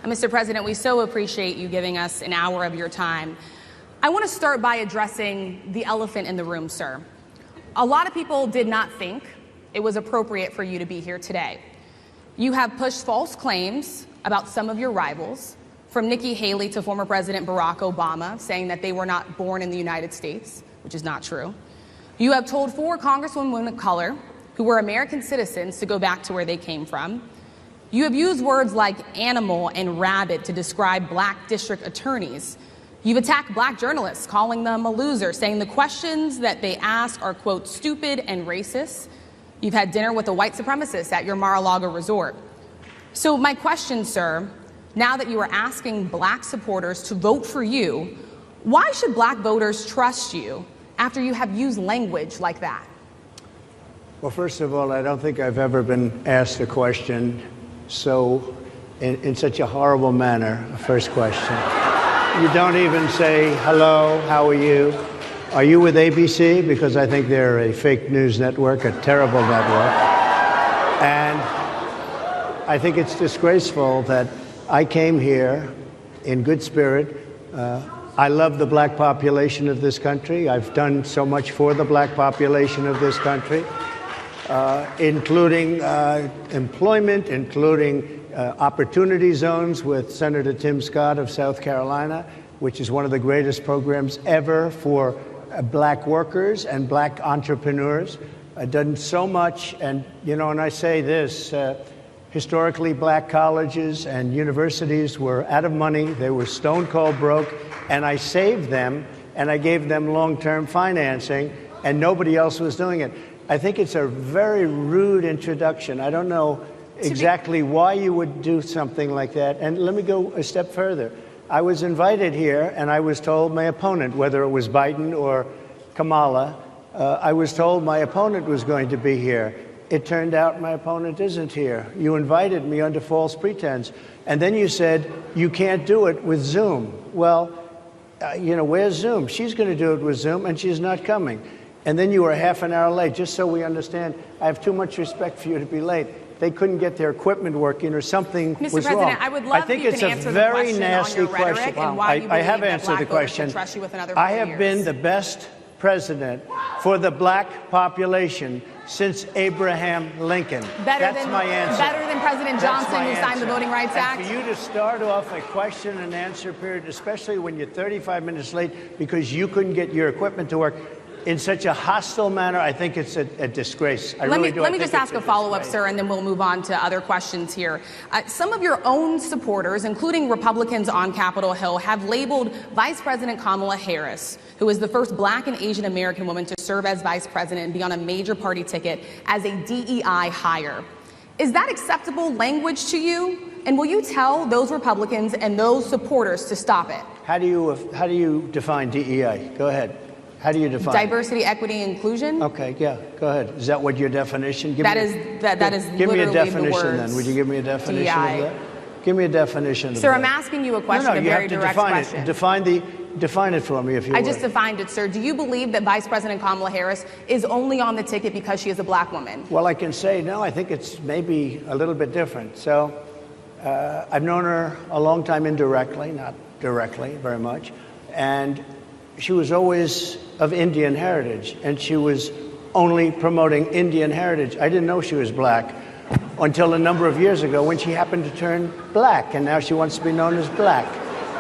Mr. President, we so appreciate you giving us an hour of your time. I want to start by addressing the elephant in the room, sir. A lot of people did not think it was appropriate for you to be here today. You have pushed false claims about some of your rivals, from Nikki Haley to former President Barack Obama, saying that they were not born in the United States, which is not true. You have told 4 congresswomen of color who were American citizens to go back to where they came from. You have used words like animal and rabid to describe black district attorneys. You've attacked black journalists, calling them a loser, saying the questions that they ask are, quote, stupid and racist. You've had dinner with a white supremacist at your Mar-a-Lago resort. So my question, sir, now that you are asking black supporters to vote for you, why should black voters trust you after you have used language like that? Well, first of all, I don't think I've ever been asked a question in such a horrible manner. First question. You don't even say, hello, how are you? Are you with ABC? Because I think they're a fake news network, a terrible network. And I think it's disgraceful that I came here in good spirit. I love the black population of this country. I've done so much for the black population of this country, including employment, including opportunity zones with Senator Tim Scott of South Carolina, which is one of the greatest programs ever for black workers and black entrepreneurs. I've done so much, and and I say this, historically black colleges and universities were out of money, they were stone cold broke, and I saved them and I gave them long-term financing, and nobody else was doing it. I think it's a very rude introduction. I don't know exactly why you would do something like that. And let me go a step further. I was invited here, and I was told my opponent, whether it was Biden or Kamala, I was told my opponent was going to be here. It turned out my opponent isn't here. You invited me under false pretense. And then you said, you can't do it with Zoom. Well, where's Zoom? She's going to do it with Zoom, and she's not coming. And then you were half an hour late. Just so we understand, I have too much respect for you to be late. They couldn't get their equipment working or something was wrong. Mr. President, I would love if you can answer the question on your rhetoric and why you believe that black voters should trust you with another 4 years. I have been the best president for the black population since Abraham Lincoln. That's my answer. Better than President Johnson, who signed the Voting Rights Act? And for you to start off a question and answer period, especially when you're 35 minutes late because you couldn't get your equipment to work, in such a hostile manner, I think it's a disgrace. Let me just ask a follow-up, sir, and then we'll move on to other questions here. Some of your own supporters, including Republicans on Capitol Hill, have labeled Vice President Kamala Harris, who is the first black and Asian American woman to serve as vice president and be on a major party ticket, as a DEI hire. Is that acceptable language to you? And will you tell those Republicans and those supporters to stop it? How do you define DEI? Go ahead. How do you define diversity, equity, inclusion? Okay, yeah, go ahead. Is that what your definition? That is give me a literally definition the words then. Would you give me a definition DEI. of that? Give me a definition. Sir, of I'm that. asking you a question, No, a you very have to direct define question. it. Define it for me, if you would. I just defined it, sir. Do you believe that Vice President Kamala Harris is only on the ticket because she is a black woman? Well, I can say no. I think it's maybe a little bit different. So I've known her a long time indirectly, not directly very much, and she was always of Indian heritage, and she was only promoting Indian heritage. I didn't know she was black until a number of years ago when she happened to turn black, and now she wants to be known as black.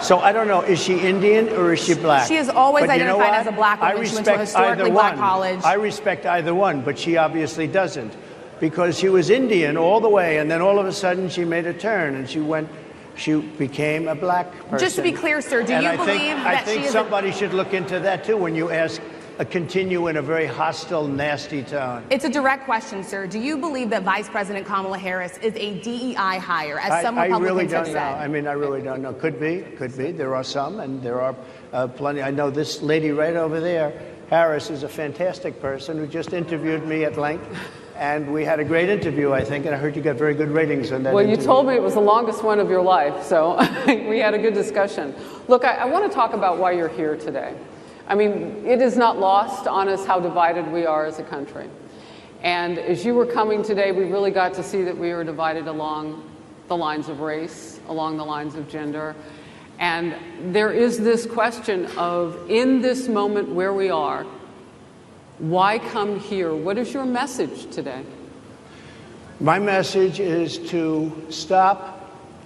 So I don't know, is she Indian or is she black? She is always identified as a black woman. She went to a historically black college. I respect either one, but she obviously doesn't, because she was Indian all the way, and then all of a sudden she made a turn, and she became a black person. Just to be clear, sir, do you believe that she is somebody should look into that too when you ask continue in a very hostile, nasty tone. It's a direct question, sir. Do you believe that Vice President Kamala Harris is a DEI hire, as some Republicans have said? I really don't know. I really don't know. Could be. There are some, and there are plenty. I know this lady right over there, Harris, is a fantastic person who just interviewed me at length. And we had a great interview, I think, and I heard you got very good ratings on that interview. You told me it was the longest one of your life, so we had a good discussion. Look, I want to talk about why you're here today. I mean, it is not lost on us how divided we are as a country. And as you were coming today, we really got to see that we were divided along the lines of race, along the lines of gender. And there is this question of, in this moment where we are, why come here? What is your message today? My message is to stop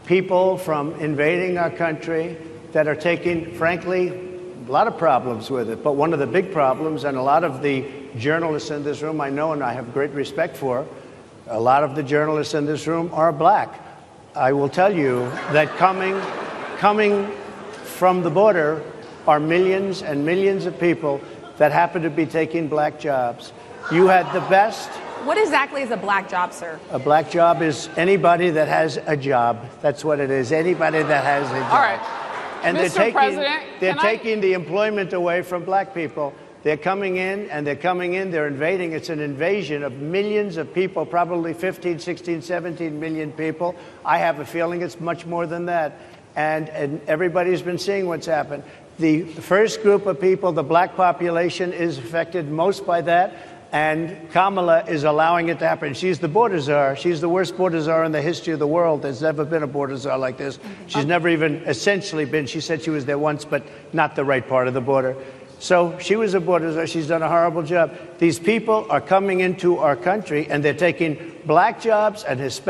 people from invading our country that are taking, frankly, a lot of problems with it. But one of the big problems, and a lot of the journalists in this room I know and I have great respect for, a lot of the journalists in this room are black. I will tell you that coming from the border are millions and millions of people that happen to be taking black jobs. You had the best. What exactly is a black job, sir? A black job is anybody that has a job. That's what it is. Anybody that has a job. All right. And Mr. President, they're taking the employment away from black people. They're coming in, they're invading. It's an invasion of millions of people, probably 15, 16, 17 million people. I have a feeling it's much more than that. And everybody's been seeing what's happened. The first group of people, the black population, is affected most by that. And Kamala is allowing it to happen. She's the border czar. She's the worst border czar in the history of the world. There's never been a border czar like this. She's never even essentially been. She said she was there once, but not the right part of the border. So she was a border czar. She's done a horrible job. These people are coming into our country, and they're taking black jobs and Hispanic